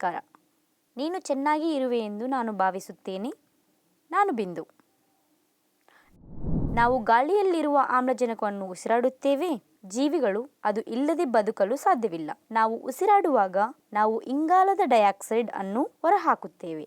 ನಮಸ್ಕಾರ. ನೀನು ಚೆನ್ನಾಗಿ ಇರುವೆ ಎಂದು ನಾನು ಭಾವಿಸುತ್ತೇನೆ. ನಾನು ಬಿಂದು. ನಾವು ಗಾಳಿಯಲ್ಲಿರುವ ಆಮ್ಲಜನಕವನ್ನು ಉಸಿರಾಡುತ್ತೇವೆ. ಜೀವಿಗಳು ಅದು ಇಲ್ಲದೆ ಬದುಕಲು ಸಾಧ್ಯವಿಲ್ಲ. ನಾವು ಉಸಿರಾಡುವಾಗ ನಾವು ಇಂಗಾಲದ ಡೈಆಕ್ಸೈಡ್ ಅನ್ನು ಹೊರಹಾಕುತ್ತೇವೆ.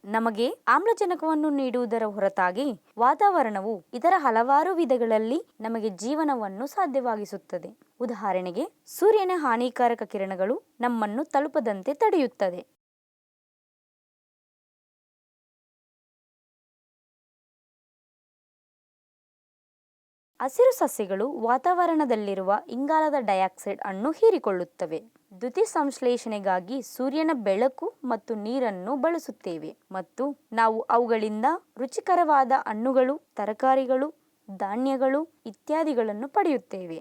ನಮಗೆ ಆಮ್ಲಜನಕವನ್ನು ನೀಡುವುದರ ಹೊರತಾಗಿ ವಾತಾವರಣವು ಇತರ ಹಲವಾರು ವಿಧಗಳಲ್ಲಿ ನಮಗೆ ಜೀವನವನ್ನು ಸಾಧ್ಯವಾಗಿಸುತ್ತದೆ. ಉದಾಹರಣೆಗೆ, ಸೂರ್ಯನ ಹಾನಿಕಾರಕ ಕಿರಣಗಳು ನಮ್ಮನ್ನು ತಲುಪದಂತೆ ತಡೆಯುತ್ತದೆ. ಹಸಿರು ಸಸ್ಯಗಳು ವಾತಾವರಣದಲ್ಲಿರುವ ಇಂಗಾಲದ ಡೈಆಕ್ಸೈಡ್ ಅನ್ನು ಹೀರಿಕೊಳ್ಳುತ್ತವೆ. ದ್ಯುತಿ ಸಂಶ್ಲೇಷಣೆಗಾಗಿ ಸೂರ್ಯನ ಬೆಳಕು ಮತ್ತು ನೀರನ್ನು ಬಳಸುತ್ತೇವೆ ಮತ್ತು ನಾವು ಅವುಗಳಿಂದ ರುಚಿಕರವಾದ ಹಣ್ಣುಗಳು, ತರಕಾರಿಗಳು, ಧಾನ್ಯಗಳು ಇತ್ಯಾದಿಗಳನ್ನು ಪಡೆಯುತ್ತೇವೆ.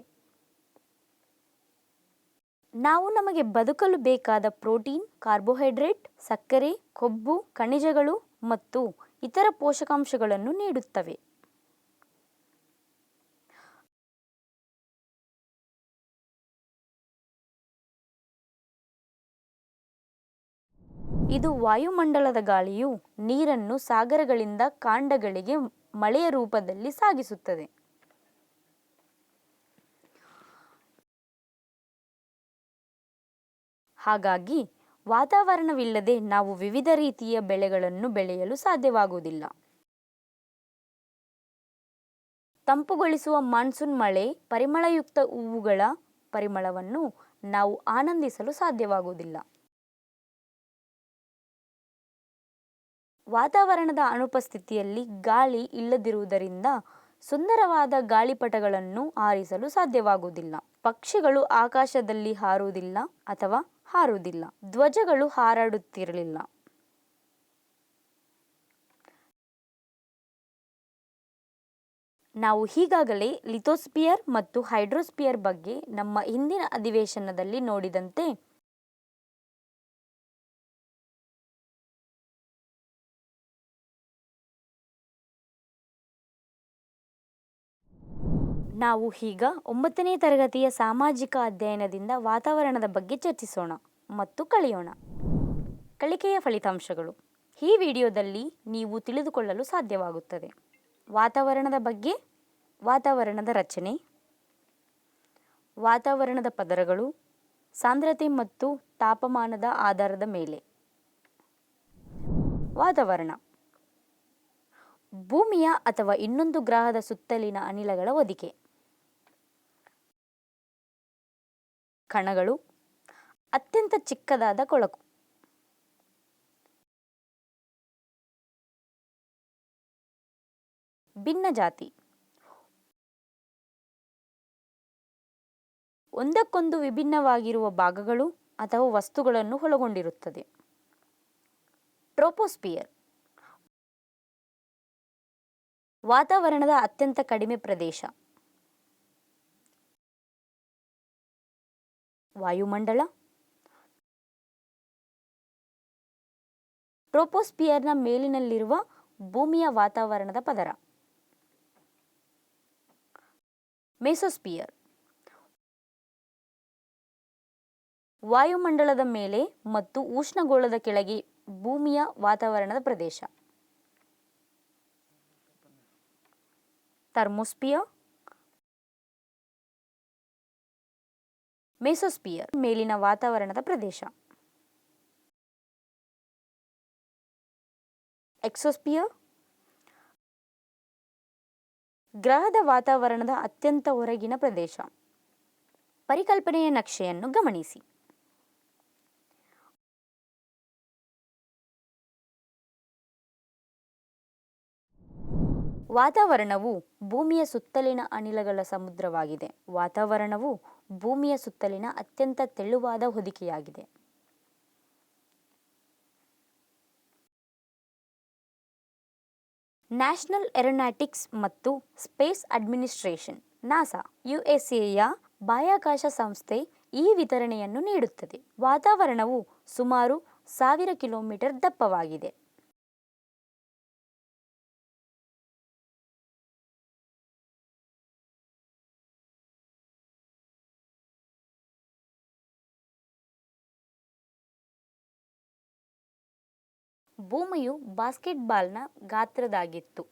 ನಾವು ನಮಗೆ ಬದುಕಲು ಬೇಕಾದ ಪ್ರೋಟೀನ್, ಕಾರ್ಬೋಹೈಡ್ರೇಟ್, ಸಕ್ಕರೆ, ಕೊಬ್ಬು, ಖನಿಜಗಳು ಮತ್ತು ಇತರ ಪೋಷಕಾಂಶಗಳನ್ನು ನೀಡುತ್ತವೆ. ಇದು ವಾಯುಮಂಡಲದ ಗಾಳಿಯು ನೀರನ್ನು ಸಾಗರಗಳಿಂದ ಕಾಂಡಗಳಿಗೆ ಮಳೆಯ ರೂಪದಲ್ಲಿ ಸಾಗಿಸುತ್ತದೆ. ಹಾಗಾಗಿ ವಾತಾವರಣವಿಲ್ಲದೆ ನಾವು ವಿವಿಧ ರೀತಿಯ ಬೆಳೆಗಳನ್ನು ಬೆಳೆಯಲು ಸಾಧ್ಯವಾಗುವುದಿಲ್ಲ. ತಂಪುಗೊಳಿಸುವ ಮಾನ್ಸೂನ್ ಮಳೆ, ಪರಿಮಳಯುಕ್ತ ಹೂವುಗಳ ಪರಿಮಳವನ್ನು ನಾವು ಆನಂದಿಸಲು ಸಾಧ್ಯವಾಗುವುದಿಲ್ಲ. ವಾತಾವರಣದ ಅನುಪಸ್ಥಿತಿಯಲ್ಲಿ ಗಾಳಿ ಇಲ್ಲದಿರುವುದರಿಂದ ಸುಂದರವಾದ ಗಾಳಿಪಟಗಳನ್ನು ಹಾರಿಸಲು ಸಾಧ್ಯವಾಗುವುದಿಲ್ಲ. ಪಕ್ಷಿಗಳು ಆಕಾಶದಲ್ಲಿ ಹಾರುವುದಿಲ್ಲ ಅಥವಾ ಹಾರುವುದಿಲ್ಲ. ಧ್ವಜಗಳು ಹಾರಾಡುತ್ತಿರಲಿಲ್ಲ. ನಾವು ಈಗಾಗಲೇ ಲಿಥೋಸ್ಫಿಯರ್ ಮತ್ತು ಹೈಡ್ರೋಸ್ಫಿಯರ್ ಬಗ್ಗೆ ನಮ್ಮ ಹಿಂದಿನ ಅಧಿವೇಶನದಲ್ಲಿ ನೋಡಿದಂತೆ, ನಾವು ಈಗ 9ನೇ ತರಗತಿಯ ಸಾಮಾಜಿಕ ಅಧ್ಯಯನದಿಂದ ವಾತಾವರಣದ ಬಗ್ಗೆ ಚರ್ಚಿಸೋಣ ಮತ್ತು ಕಲಿಯೋಣ. ಕಲಿಕೆಯ ಫಲಿತಾಂಶಗಳು. ಈ ವಿಡಿಯೋದಲ್ಲಿ ನೀವು ತಿಳಿದುಕೊಳ್ಳಲು ಸಾಧ್ಯವಾಗುತ್ತದೆ: ವಾತಾವರಣದ ಬಗ್ಗೆ, ವಾತಾವರಣದ ರಚನೆ, ವಾತಾವರಣದ ಪದರಗಳು, ಸಾಂದ್ರತೆ ಮತ್ತು ತಾಪಮಾನದ ಆಧಾರದ ಮೇಲೆ. ವಾತಾವರಣ ಭೂಮಿಯ ಅಥವಾ ಇನ್ನೊಂದು ಗ್ರಹದ ಸುತ್ತಲಿನ ಅನಿಲಗಳ ಹೊದಿಕೆ. ಕಣಗಳು ಅತ್ಯಂತ ಚಿಕ್ಕದಾದ ಕೊಳಕು. ಭಿನ್ನಜಾತಿ ಒಂದಕ್ಕೊಂದು ವಿಭಿನ್ನವಾಗಿರುವ ಭಾಗಗಳು ಅಥವಾ ವಸ್ತುಗಳನ್ನು ಒಳಗೊಂಡಿರುತ್ತದೆ. ಟ್ರೋಪೋಸ್ಫಿಯರ್ ವಾತಾವರಣದ ಅತ್ಯಂತ ಕಡಿಮೆ ಪ್ರದೇಶ. ವಾಯುಮಂಡಲ ಟ್ರೋಪೋಸ್ಫಿಯರ್ನ ಮೇಲಿನಲ್ಲಿರುವ ಭೂಮಿಯ ವಾತಾವರಣದ ಪದರ. ಮೆಸೋಸ್ಫಿಯರ್ ವಾಯುಮಂಡಲದ ಮೇಲೆ ಮತ್ತು ಉಷ್ಣಗೋಳದ ಕೆಳಗೆ ಭೂಮಿಯ ವಾತಾವರಣದ ಪ್ರದೇಶ. ಥರ್ಮೋಸ್ಫಿಯರ್ ಮೆಸೋಸ್ಫಿಯರ್ ಮೇಲಿನ ವಾತಾವರಣದ ಪ್ರದೇಶ. ಎಕ್ಸೋಸ್ಫಿಯರ್ ಗ್ರಹದ ವಾತಾವರಣದ ಅತ್ಯಂತ ಹೊರಗಿನ ಪ್ರದೇಶ. ಪರಿಕಲ್ಪನೆಯ ನಕ್ಷೆಯನ್ನು ಗಮನಿಸಿ. ವಾತಾವರಣವು ಭೂಮಿಯ ಸುತ್ತಲಿನ ಅನಿಲಗಳ ಸಮುದ್ರವಾಗಿದೆ. ವಾತಾವರಣವು ಭೂಮಿಯ ಸುತ್ತಲಿನ ಅತ್ಯಂತ ತೆಳುವಾದ ಹೊದಿಕೆಯಾಗಿದೆ. ನ್ಯಾಷನಲ್ ಏರೋನಾಟಿಕ್ಸ್ ಮತ್ತು ಸ್ಪೇಸ್ ಅಡ್ಮಿನಿಸ್ಟ್ರೇಷನ್ ನಾಸಾ ಯುಎಸ್ಎಯ ಬಾಹ್ಯಾಕಾಶ ಸಂಸ್ಥೆ ಈ ವಿತರಣೆಯನ್ನು ನೀಡುತ್ತದೆ. ವಾತಾವರಣವು ಸುಮಾರು 1000 ಕಿಲೋಮೀಟರ್ ದಪ್ಪವಾಗಿದೆ. ಭೂಮಿಯು ಬಾಸ್ಕೆಟ್ಬಾಲ್ನ ಗಾತ್ರದಾಗಿತ್ತು.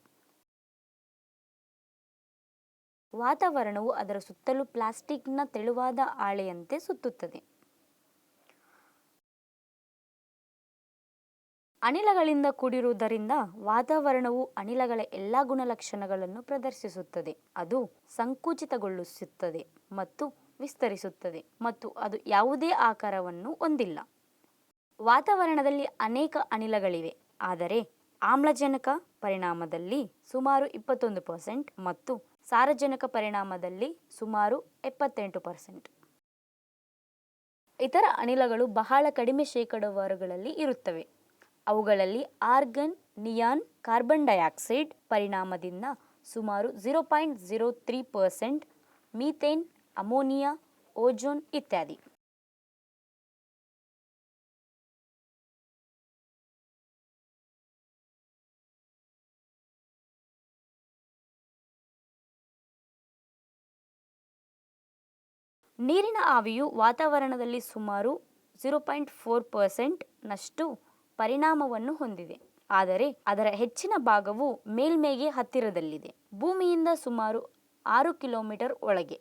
ವಾತಾವರಣವು ಅದರ ಸುತ್ತಲೂ ಪ್ಲಾಸ್ಟಿಕ್ನ ತೆಳುವಾದ ಹಾಳೆಯಂತೆ ಸುತ್ತುತ್ತದೆ. ಅನಿಲಗಳಿಂದ ಕೂಡಿರುವುದರಿಂದ ವಾತಾವರಣವು ಅನಿಲಗಳ ಎಲ್ಲ ಗುಣಲಕ್ಷಣಗಳನ್ನು ಪ್ರದರ್ಶಿಸುತ್ತದೆ. ಅದು ಸಂಕುಚಿತಗೊಳಿಸುತ್ತದೆ ಮತ್ತು ವಿಸ್ತರಿಸುತ್ತದೆ ಮತ್ತು ಅದು ಯಾವುದೇ ಆಕಾರವನ್ನು ಹೊಂದಿಲ್ಲ. ವಾತಾವರಣದಲ್ಲಿ ಅನೇಕ ಅನಿಲಗಳಿವೆ, ಆದರೆ ಆಮ್ಲಜನಕ ಪರಿಣಾಮದಲ್ಲಿ ಸುಮಾರು 21% ಮತ್ತು ಸಾರಜನಕ ಪರಿಣಾಮದಲ್ಲಿ ಸುಮಾರು 78%. ಇತರ ಅನಿಲಗಳು ಬಹಳ ಕಡಿಮೆ ಶೇಕಡಾವಾರುಗಳಲ್ಲಿ ಇರುತ್ತವೆ. ಅವುಗಳಲ್ಲಿ ಆರ್ಗನ್, ನಿಯಾನ್, ಕಾರ್ಬನ್ ಡೈಆಕ್ಸೈಡ್ ಪರಿಣಾಮದಿಂದ ಸುಮಾರು 0.03%, ಮೀಥೇನ್, ಅಮೋನಿಯಾ, ಓಜೋನ್ ಇತ್ಯಾದಿ. ನೀರಿನ ಆವಿಯು ವಾತಾವರಣದಲ್ಲಿ ಸುಮಾರು 0.4% ನಷ್ಟು ಪರಿಣಾಮವನ್ನು ಹೊಂದಿದೆ, ಆದರೆ ಅದರ ಹೆಚ್ಚಿನ ಭಾಗವು ಮೇಲ್ಮೈಗೆ ಹತ್ತಿರದಲ್ಲಿದೆ, ಭೂಮಿಯಿಂದ ಸುಮಾರು 6 ಕಿಲೋಮೀಟರ್ ಒಳಗೆ.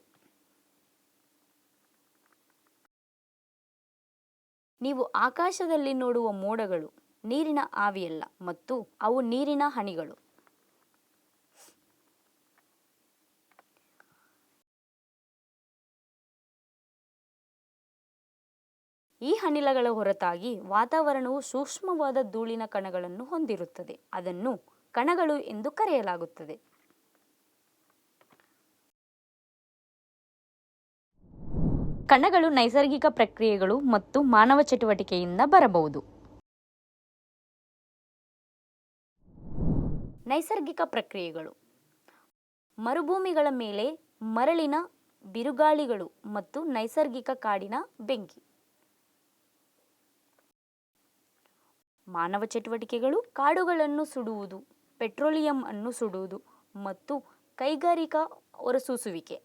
ನೀವು ಆಕಾಶದಲ್ಲಿ ನೋಡುವ ಮೋಡಗಳು ನೀರಿನ ಆವಿಯಲ್ಲ ಮತ್ತು ಅವು ನೀರಿನ ಹನಿಗಳು. ಈ ಅನಿಲಗಳ ಹೊರತಾಗಿ ವಾತಾವರಣವು ಸೂಕ್ಷ್ಮವಾದ ಧೂಳಿನ ಕಣಗಳನ್ನು ಹೊಂದಿರುತ್ತದೆ. ಅದನ್ನು ಕಣಗಳು ಎಂದು ಕರೆಯಲಾಗುತ್ತದೆ. ಕಣಗಳು ನೈಸರ್ಗಿಕ ಪ್ರಕ್ರಿಯೆಗಳು ಮತ್ತು ಮಾನವ ಚಟುವಟಿಕೆಯಿಂದ ಬರಬಹುದು. ನೈಸರ್ಗಿಕ ಪ್ರಕ್ರಿಯೆಗಳು: ಮರುಭೂಮಿಗಳ ಮೇಲೆ ಮರಳಿನ ಬಿರುಗಾಳಿಗಳು ಮತ್ತು ನೈಸರ್ಗಿಕ ಕಾಡಿನ ಬೆಂಕಿ. ಮಾನವ ಚಟುವಟಿಕೆಗಳು: ಕಾಡುಗಳನ್ನು ಸುಡುವುದು, ಪೆಟ್ರೋಲಿಯಂ ಅನ್ನು ಸುಡುವುದು ಮತ್ತು ಕೈಗಾರಿಕಾ ಹೊರಸೂಸುವಿಕೆ.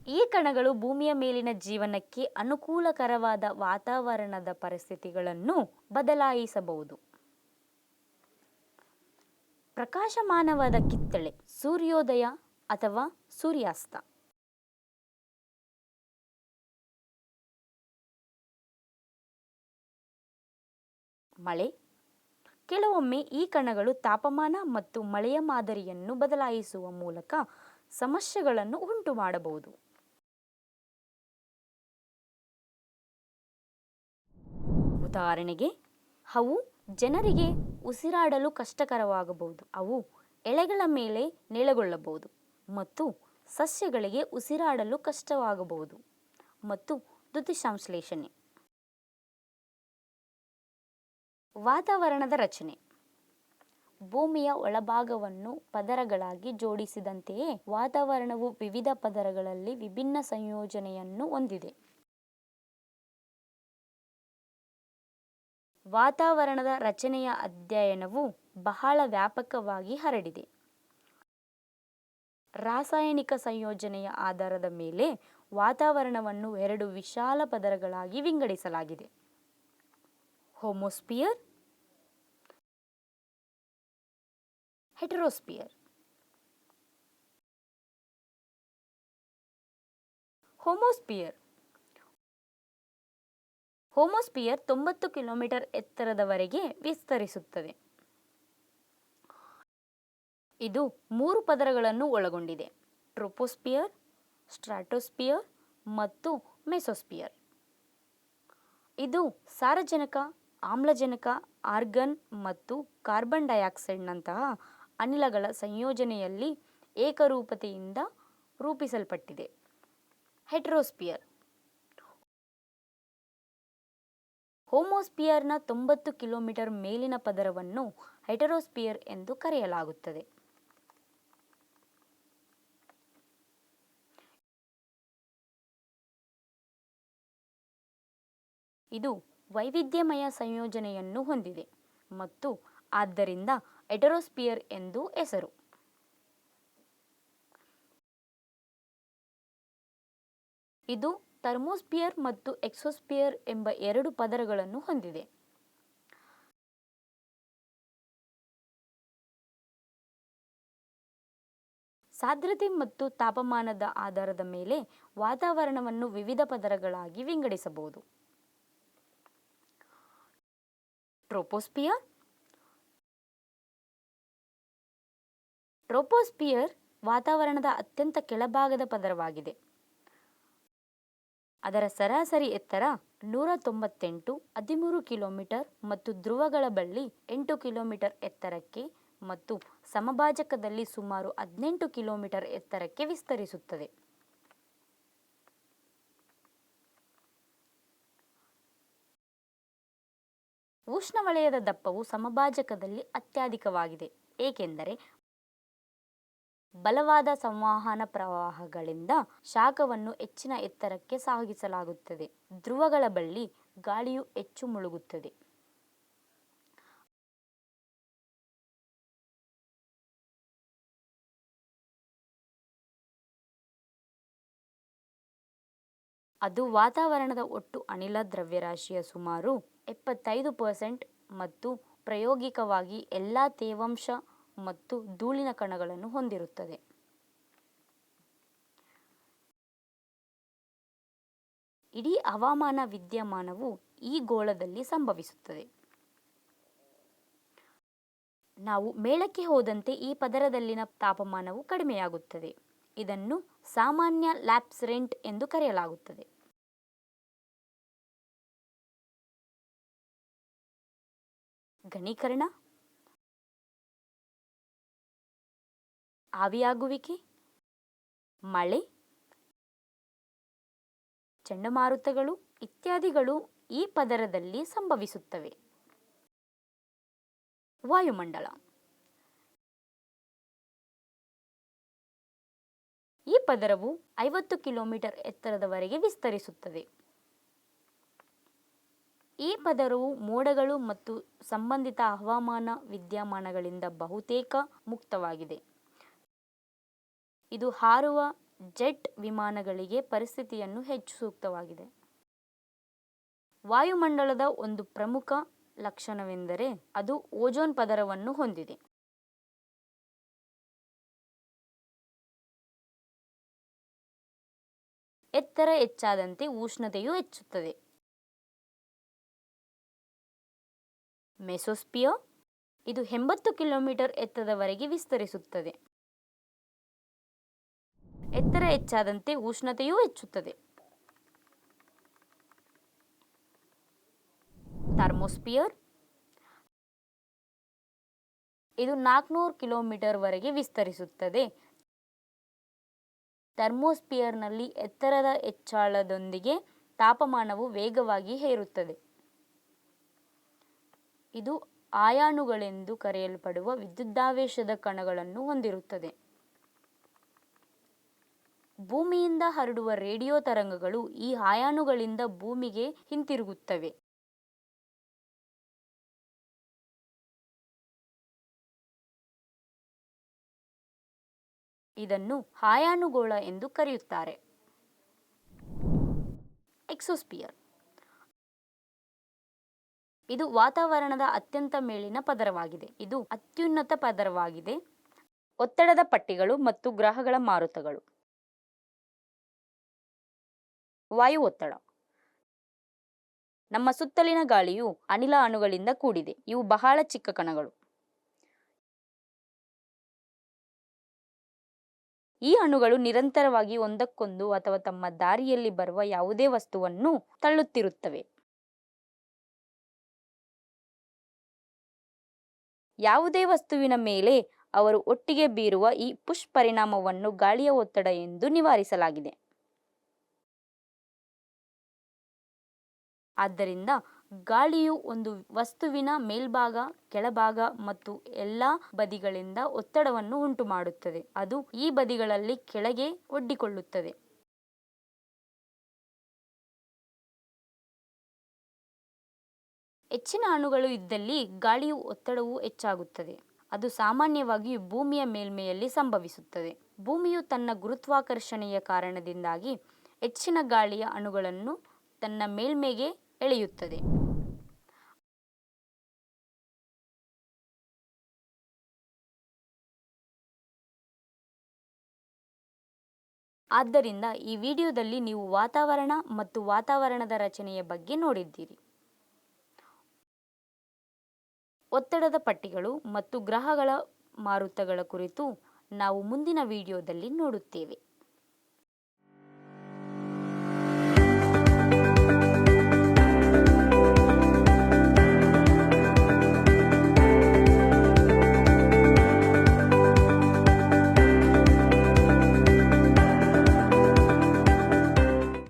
ಈ ಕಣಗಳು ಭೂಮಿಯ ಮೇಲಿನ ಜೀವನಕ್ಕೆ ಅನುಕೂಲಕರವಾದ ವಾತಾವರಣದ ಪರಿಸ್ಥಿತಿಗಳನ್ನು ಬದಲಾಯಿಸಬಹುದು. ಪ್ರಕಾಶಮಾನವಾದ ಕಿತ್ತಳೆ, ಸೂರ್ಯೋದಯ ಅಥವಾ ಸೂರ್ಯಾಸ್ತ. ಮಳೆ: ಕೆಲವೊಮ್ಮೆ ಈ ಕಣಗಳು ತಾಪಮಾನ ಮತ್ತು ಮಳೆಯ ಮಾದರಿಯನ್ನು ಬದಲಾಯಿಸುವ ಮೂಲಕ ಸಮಸ್ಯೆಗಳನ್ನು ಉಂಟುಮಾಡಬಹುದು. ಉದಾಹರಣೆಗೆ, ಅವು ಜನರಿಗೆ ಉಸಿರಾಡಲು ಕಷ್ಟಕರವಾಗಬಹುದು, ಅವು ಎಲೆಗಳ ಮೇಲೆ ನೆಲೆಗೊಳ್ಳಬಹುದು ಮತ್ತು ಸಸ್ಯಗಳಿಗೆ ಉಸಿರಾಡಲು ಕಷ್ಟವಾಗಬಹುದು. ಮತ್ತು ದ್ಯುತಿಸಂಶ್ಲೇಷಣೆ. ವಾತಾವರಣದ ರಚನೆ: ಭೂಮಿಯ ಒಳಭಾಗವನ್ನು ಪದರಗಳಾಗಿ ಜೋಡಿಸಿದಂತೆಯೇ ವಾತಾವರಣವು ವಿವಿಧ ಪದರಗಳಲ್ಲಿ ವಿಭಿನ್ನ ಸಂಯೋಜನೆಯನ್ನು ಹೊಂದಿದೆ. ವಾತಾವರಣದ ರಚನೆಯ ಅಧ್ಯಯನವು ಬಹಳ ವ್ಯಾಪಕವಾಗಿ ಹರಡಿದೆ. ರಾಸಾಯನಿಕ ಸಂಯೋಜನೆಯ ಆಧಾರದ ಮೇಲೆ ವಾತಾವರಣವನ್ನು 2 ವಿಶಾಲ ಪದರಗಳಾಗಿ ವಿಂಗಡಿಸಲಾಗಿದೆ: ಹೋಮೋಸ್ಪಿಯರ್, ಹೆಟೆರೋಸ್ಪಿಯರ್. ಹೋಮೋಸ್ಪಿಯರ್ 90 ಕಿಲೋಮೀಟರ್ ಎತ್ತರದವರೆಗೆ ವಿಸ್ತರಿಸುತ್ತದೆ. ಇದು 3 ಪದರಗಳನ್ನು ಒಳಗೊಂಡಿದೆ: ಟ್ರೋಪೋಸ್ಪಿಯರ್, ಸ್ಟ್ರಾಟೋಸ್ಪಿಯರ್ ಮತ್ತು ಮೆಸೋಸ್ಪಿಯರ್. ಇದು ಸಾರಜನಕ, ಆಮ್ಲಜನಕ, ಆರ್ಗನ್ ಮತ್ತು ಕಾರ್ಬನ್ ಡೈಆಕ್ಸೈಡ್ನಂತಹ ಅನಿಲಗಳ ಸಂಯೋಜನೆಯಲ್ಲಿ ಏಕರೂಪತೆಯಿಂದ ರೂಪಿಸಲ್ಪಟ್ಟಿದೆ. ಹೆಟೆರೋಸ್ಪಿಯರ್: ಹೋಮೋಸ್ಪಿಯರ್ನ 90 ಕಿಲೋಮೀಟರ್ ಮೇಲಿನ ಪದರವನ್ನು ಹೆಟೆರೋಸ್ಪಿಯರ್ ಎಂದು ಕರೆಯಲಾಗುತ್ತದೆ. ಇದು ವೈವಿಧ್ಯಮಯ ಸಂಯೋಜನೆಯನ್ನು ಹೊಂದಿದೆ ಮತ್ತು ಆದ್ದರಿಂದ ಹೆಟೆರೋಸ್ಪಿಯರ್ ಎಂದು ಹೆಸರು. ಇದು ಥರ್ಮೋಸ್ಫಿಯರ್ ಮತ್ತು ಎಕ್ಸೋಸ್ಫಿಯರ್ ಎಂಬ ಎರಡು ಪದರಗಳನ್ನು ಹೊಂದಿದೆ. ಸಾಂದ್ರತೆ ಮತ್ತು ತಾಪಮಾನದ ಆಧಾರದ ಮೇಲೆ ವಾತಾವರಣವನ್ನು ವಿವಿಧ ಪದರಗಳಾಗಿ ವಿಂಗಡಿಸಬಹುದು. ಟ್ರೋಪೋಸ್ಫಿಯರ್. ಟ್ರೋಪೋಸ್ಫಿಯರ್ ವಾತಾವರಣದ ಅತ್ಯಂತ ಕೆಳಭಾಗದ ಪದರವಾಗಿದೆ. ಅದರ ಸರಾಸರಿ ಎತ್ತರ 198 ಕಿಲೋಮೀಟರ್ ಮತ್ತು ಧ್ರುವಗಳ ಬಳಿ 8 ಕಿಲೋಮೀಟರ್ ಎತ್ತರಕ್ಕೆ ಮತ್ತು ಸಮಭಾಜಕದಲ್ಲಿ ಸುಮಾರು 18 ಕಿಲೋಮೀಟರ್ ಎತ್ತರಕ್ಕೆ ವಿಸ್ತರಿಸುತ್ತದೆ. ಉಷ್ಣವಲಯದ ದಪ್ಪವು ಸಮಭಾಜಕದಲ್ಲಿ ಅತ್ಯಧಿಕವಾಗಿದೆ, ಏಕೆಂದರೆ ಬಲವಾದ ಸಂವಹನ ಪ್ರವಾಹಗಳಿಂದ ಶಾಖವನ್ನು ಹೆಚ್ಚಿನ ಎತ್ತರಕ್ಕೆ ಸಾಗಿಸಲಾಗುತ್ತದೆ. ಧ್ರುವಗಳ ಬಳಿ ಗಾಳಿಯು ಹೆಚ್ಚು ಮುಳುಗುತ್ತದೆ. ಅದು ವಾತಾವರಣದ ಒಟ್ಟು ಅನಿಲ ದ್ರವ್ಯರಾಶಿಯ ಸುಮಾರು 75% ಮತ್ತು ಪ್ರಾಯೋಗಿಕವಾಗಿ ಎಲ್ಲ ತೇವಾಂಶ ಮತ್ತು ಧೂಳಿನ ಕಣಗಳನ್ನು ಹೊಂದಿರುತ್ತದೆ. ಇಡೀ ಹವಾಮಾನ ವಿದ್ಯಮಾನವು ಈ ಗೋಳದಲ್ಲಿ ಸಂಭವಿಸುತ್ತದೆ. ನಾವು ಮೇಲಕ್ಕೆ ಹೋದಂತೆ ಈ ಪದರದಲ್ಲಿನ ತಾಪಮಾನವು ಕಡಿಮೆಯಾಗುತ್ತದೆ. ಇದನ್ನು ಸಾಮಾನ್ಯ ಲ್ಯಾಪ್ಸ್ ರೆಂಟ್ ಎಂದು ಕರೆಯಲಾಗುತ್ತದೆ. ಘನೀಕರಣ, ಆವಿಯಾಗುವಿಕೆ, ಮಳೆ, ಚಂಡಮಾರುತಗಳು ಇತ್ಯಾದಿಗಳು ಈ ಪದರದಲ್ಲಿ ಸಂಭವಿಸುತ್ತವೆ. ವಾಯುಮಂಡಲ. ಈ ಪದರವು 50 ಕಿಲೋಮೀಟರ್ ಎತ್ತರದವರೆಗೆ ವಿಸ್ತರಿಸುತ್ತದೆ. ಈ ಪದರವು ಮೋಡಗಳು ಮತ್ತು ಸಂಬಂಧಿತ ಹವಾಮಾನ ವಿದ್ಯಮಾನಗಳಿಂದ ಬಹುತೇಕ ಮುಕ್ತವಾಗಿದೆ. ಇದು ಹಾರುವ ಜೆಟ್ ವಿಮಾನಗಳಿಗೆ ಪರಿಸ್ಥಿತಿಯನ್ನು ಹೆಚ್ಚು ಸೂಕ್ತವಾಗಿದೆ. ವಾಯುಮಂಡಲದ ಒಂದು ಪ್ರಮುಖ ಲಕ್ಷಣವೆಂದರೆ ಅದು ಓಜೋನ್ ಪದರವನ್ನು ಹೊಂದಿದೆ. ಎತ್ತರ ಹೆಚ್ಚಾದಂತೆ ಉಷ್ಣತೆಯು ಹೆಚ್ಚುತ್ತದೆ. ಮೆಸೋಸ್ಫಿಯರ್. ಇದು 80 ಕಿಲೋಮೀಟರ್ ಎತ್ತರದವರೆಗೆ ವಿಸ್ತರಿಸುತ್ತದೆ. ಎತ್ತರ ಹೆಚ್ಚಾದಂತೆ ಉಷ್ಣತೆಯೂ ಹೆಚ್ಚುತ್ತದೆ. ಥರ್ಮೋಸ್ಫಿಯರ್. ಇದು 400 ಕಿಲೋಮೀಟರ್ ವರೆಗೆ ವಿಸ್ತರಿಸುತ್ತದೆ. ಥರ್ಮೋಸ್ಫಿಯರ್ನಲ್ಲಿ ಎತ್ತರದ ಹೆಚ್ಚಳದೊಂದಿಗೆ ತಾಪಮಾನವು ವೇಗವಾಗಿ ಏರುತ್ತದೆ. ಇದು ಅಯಾನುಗಳೆಂದು ಕರೆಯಲ್ಪಡುವ ವಿದ್ಯುದಾವೇಶದ ಕಣಗಳನ್ನು ಹೊಂದಿರುತ್ತದೆ. ಭೂಮಿಯಿಂದ ಹರಡುವ ರೇಡಿಯೋ ತರಂಗಗಳು ಈ ಅಯಾನುಗಳಿಂದ ಭೂಮಿಗೆ ಹಿಂತಿರುಗುತ್ತವೆ. ಇದನ್ನು ಅಯಾನುಗೋಳ ಎಂದು ಕರೆಯುತ್ತಾರೆ. ಎಕ್ಸೋಸ್ಫಿಯರ್. ಇದು ವಾತಾವರಣದ ಅತ್ಯಂತ ಮೇಲಿನ ಪದರವಾಗಿದೆ. ಇದು ಅತ್ಯುನ್ನತ ಪದರವಾಗಿದೆ. ಒತ್ತಡದ ಪಟ್ಟಿಗಳು ಮತ್ತು ಗ್ರಹಗಳ ಮಾರುತಗಳು. ವಾಯು ಒತ್ತಡ. ನಮ್ಮ ಸುತ್ತಲಿನ ಗಾಳಿಯು ಅನಿಲ ಅಣುಗಳಿಂದ ಕೂಡಿದೆ. ಇವು ಬಹಳ ಚಿಕ್ಕ ಕಣಗಳು. ಈ ಅಣುಗಳು ನಿರಂತರವಾಗಿ ಒಂದಕ್ಕೊಂದು ಅಥವಾ ತಮ್ಮ ದಾರಿಯಲ್ಲಿ ಬರುವ ಯಾವುದೇ ವಸ್ತುವನ್ನು ತಳ್ಳುತ್ತಿರುತ್ತವೆ. ಯಾವುದೇ ವಸ್ತುವಿನ ಮೇಲೆ ಅವರು ಒಟ್ಟಿಗೆ ಬೀರುವ ಈ ಪುಶ್ ಪರಿಣಾಮವನ್ನು ಗಾಳಿಯ ಒತ್ತಡ ಎಂದು ನಿವಾರಿಸಲಾಗಿದೆ. ಆದ್ದರಿಂದ ಗಾಳಿಯು ಒಂದು ವಸ್ತುವಿನ ಮೇಲ್ಭಾಗ, ಕೆಳಭಾಗ ಮತ್ತು ಎಲ್ಲಾ ಬದಿಗಳಿಂದ ಒತ್ತಡವನ್ನು ಉಂಟುಮಾಡುತ್ತದೆ. ಅದು ಈ ಬದಿಗಳಲ್ಲಿ ಕೆಳಗೆ ಒಡ್ಡಿಕೊಳ್ಳುತ್ತದೆ. ಹೆಚ್ಚಿನ ಅಣುಗಳು ಇದ್ದಲ್ಲಿ ಗಾಳಿಯ ಒತ್ತಡವು ಹೆಚ್ಚಾಗುತ್ತದೆ. ಅದು ಸಾಮಾನ್ಯವಾಗಿ ಭೂಮಿಯ ಮೇಲ್ಮೈಯಲ್ಲಿ ಸಂಭವಿಸುತ್ತದೆ. ಭೂಮಿಯು ತನ್ನ ಗುರುತ್ವಾಕರ್ಷಣೆಯ ಕಾರಣದಿಂದಾಗಿ ಹೆಚ್ಚಿನ ಗಾಳಿಯ ಅಣುಗಳನ್ನು ತನ್ನ ಮೇಲ್ಮೈಗೆ ಎಳೆಯುತ್ತದೆ. ಆದ್ದರಿಂದ ಈ ವಿಡಿಯೋದಲ್ಲಿ ನೀವು ವಾತಾವರಣ ಮತ್ತು ವಾತಾವರಣದ ರಚನೆಯ ಬಗ್ಗೆ ನೋಡಿದ್ದೀರಿ. ಒತ್ತಡದ ಪಟ್ಟಿಗಳು ಮತ್ತು ಗ್ರಹಗಳ ಮಾರುತಗಳ ಕುರಿತು ನಾವು ಮುಂದಿನ ವಿಡಿಯೋದಲ್ಲಿ ನೋಡುತ್ತೇವೆ.